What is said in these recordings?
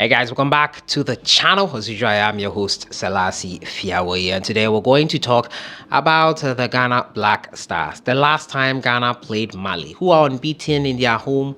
Hey guys, welcome back to the channel. As usual, I am your host, Sellssi Fiawoye, and today we're going to talk about the Ghana Black Stars. The last time Ghana played Mali, who are unbeaten in their home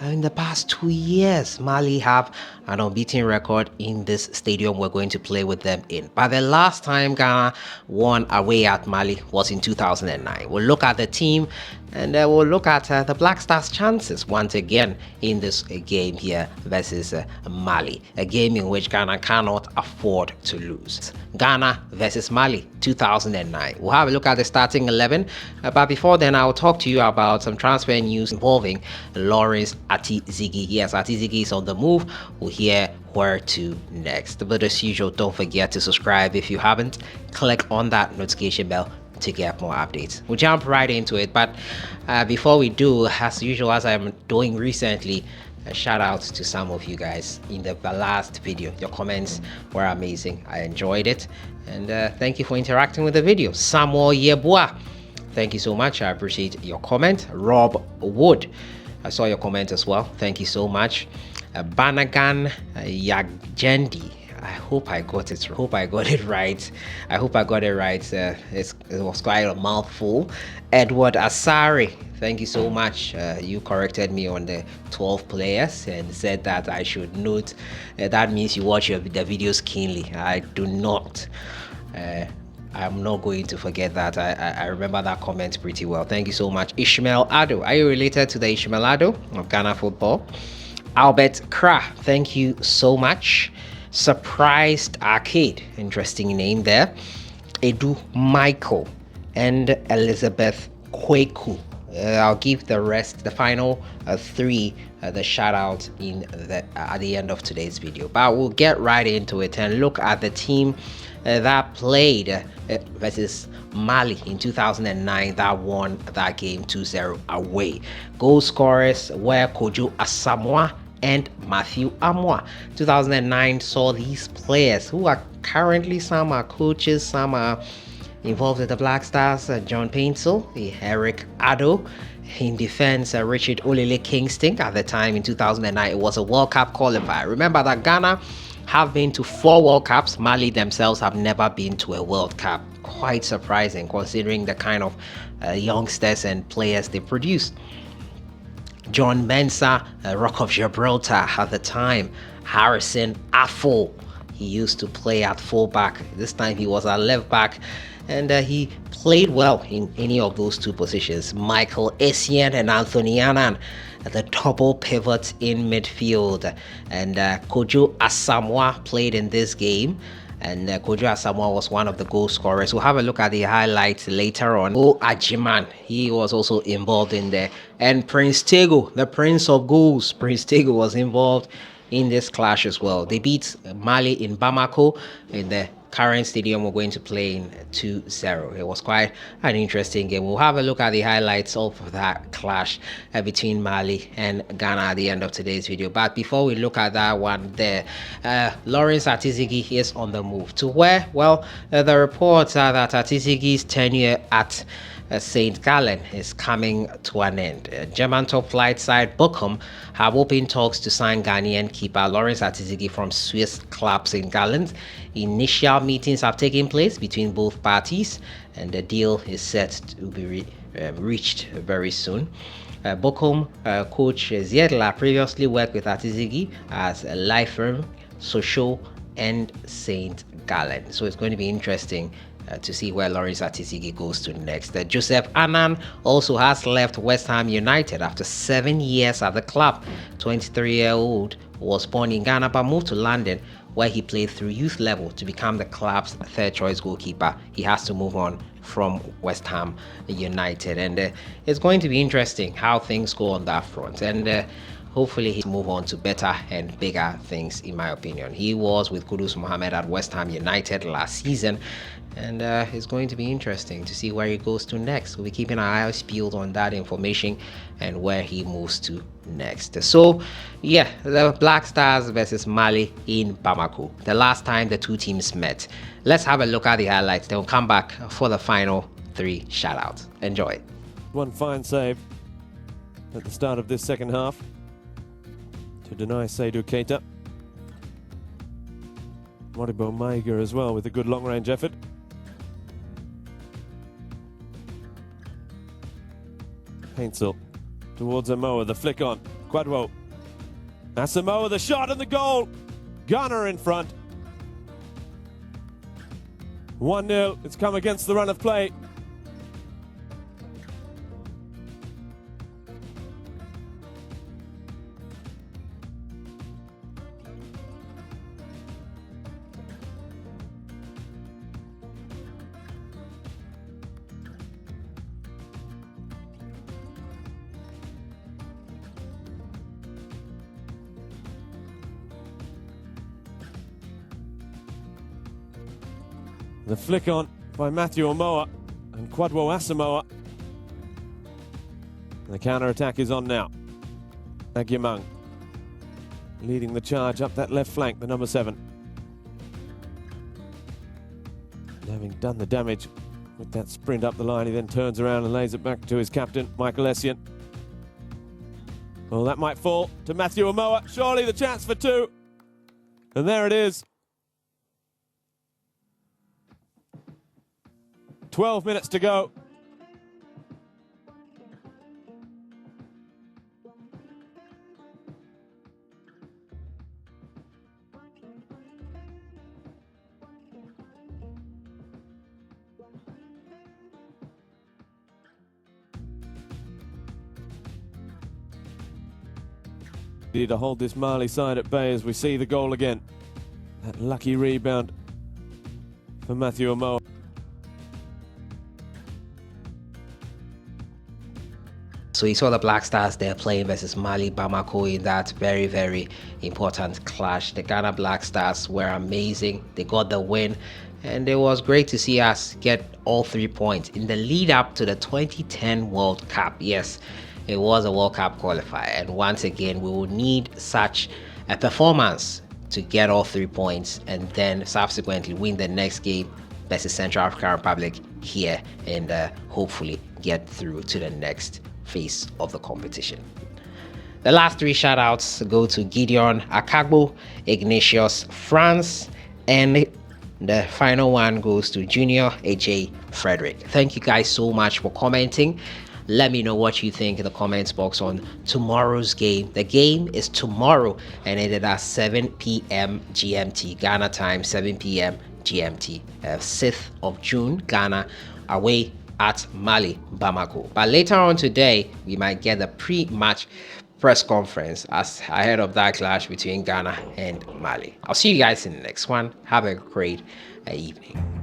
in the past 2 years. Mali have an unbeaten record in this stadium we're going to play with them in. But the last time Ghana won away at Mali was in 2009. We'll look at the team and we'll look at the Black Stars' chances once again in this game here versus Mali. A game in which Ghana cannot afford to lose. Ghana versus Mali 2009. We'll have a look at the starting 11. But before then, I'll talk to you about some transfer news involving Lawrence Ati-Zigi. Yes, Ati-Zigi is on the move. We'll hear where to next. But as usual, don't forget to subscribe if you haven't. Click on that notification bell to get more updates. We'll jump right into it, but before we do, as usual, as I'm doing recently, a shout out to some of you guys in the last video. Your comments were amazing. I enjoyed it, and thank you for interacting with the video. Samuel Yeboah, thank you so much. I appreciate your comment. Rob Wood, I saw your comment as well. Thank you so much. Banagan Yagjendi, I hope I got it right. I hope I got it right. It was quite a mouthful. Edward Asari, thank you so much. You corrected me on the 12 players and said that I should note that means you watch the videos keenly. I do not. I'm not going to forget that. I remember that comment pretty well. Thank you so much. Ishmael Ado, are you related to the Ishmael Ado of Ghana football? Albert Kra, thank you so much. Surprised Arcade, interesting name there. Edu Michael and Elizabeth Kweku. I'll give the rest, the final three, the shout out at the end of today's video. But we'll get right into it and look at the team that played versus Mali in 2009 that won that game 2-0 away. Goal scorers were Kojo Asamoah and Matthew Amwa. 2009 saw these players who are currently, some are coaches, some are involved in the Black Stars. John Paintsel, Eric Addo. In defense, Richard Olele Kingston. At the time in 2009, it was a World Cup qualifier. Remember that Ghana have been to 4 World Cups. Mali themselves have never been to a World Cup. Quite surprising considering the kind of youngsters and players they produced. John Mensah, Rock of Gibraltar at the time. Harrison Affo, he used to play at fullback. This time he was at left back, and he played well in any of those two positions. Michael Essien and Anthony Annan, the double pivot in midfield, and Kojo Asamoah played in this game. And Kojo Asamoah was one of the goal scorers. We'll have a look at the highlights later on. Ajiman, he was also involved in there. And Prince Tego, the Prince of Goals, Prince Tego was involved in this clash as well. They beat Mali in Bamako in the current stadium we're going to play in 2-0. It was quite an interesting game. We'll have a look at the highlights of that clash between Mali and Ghana at the end of today's video. But before we look at that one there, Lawrence Ati-Zigi is on the move. To where? Well, the reports are that Ati-Zigi's tenure at St. Gallen is coming to an end. German top flight side Bochum have opened talks to sign Ghanaian keeper Lawrence Ati-Zigi from Swiss club St. Gallen. Initial meetings have taken place between both parties, and the deal is set to be reached very soon. Bochum coach Ziedler previously worked with Ati-Zigi as a Liferm, Sochaux, and St. Gallen. So it's going to be interesting to see where Lawrence Ati-Zigi goes to next. Joseph Annan also has left West Ham United after 7 years at the club. 23-year-old was born in Ghana but moved to London, where he played through youth level to become the club's third choice goalkeeper. He has to move on from West Ham United, and it's going to be interesting how things go on that front, and hopefully he'll move on to better and bigger things, in my opinion. He was with Kudus Mohammed at West Ham United last season, and it's going to be interesting to see where he goes to next. We'll be keeping our eyes peeled on that information and where he moves to next. So yeah, the Black Stars versus Mali in Bamako, the last time the two teams met. Let's have a look at the highlights, then we'll come back for the final 3 shoutouts. Enjoy. One fine save at the start of this second half to deny Seydou Keita. Modibo Maiga as well with a good long-range effort. Paintsel towards Amoa, the flick on. Quadwo. Asamoah, the shot and the goal. Ghana in front. 1-0. It's come against the run of play. The flick on by Matthew Amoa and Quadwo Asamoah. The counter-attack is on now. Agyemang leading the charge up that left flank, the number 7. And having done the damage with that sprint up the line, he then turns around and lays it back to his captain, Michael Essien. Well, that might fall to Matthew Amoa. Surely the chance for 2. And there it is. 12 minutes to go. Need to hold this Mali side at bay as we see the goal again. That lucky rebound for Matthew Amoa. So you saw the Black Stars there playing versus Mali Bamako in that very, very important clash. The Ghana Black Stars were amazing. They got the win, and it was great to see us get all 3 points in the lead up to the 2010 World Cup. Yes, it was a World Cup qualifier, and once again we will need such a performance to get all 3 points and then subsequently win the next game versus Central African Republic here and hopefully get through to the next phase of the competition. The last 3 shoutouts go to Gideon Akagbo, Ignatius France, and the final one goes to Junior AJ Frederick. Thank you guys so much for commenting. Let me know what you think in the comments box on tomorrow's game. The game is tomorrow and it is at 7 p.m. GMT, Ghana time, 7 p.m. GMT, 6th of June, Ghana away at Mali, Bamako. But later on today, we might get the pre-match press conference as ahead of that clash between Ghana and Mali. I'll see you guys in the next one. Have a great evening.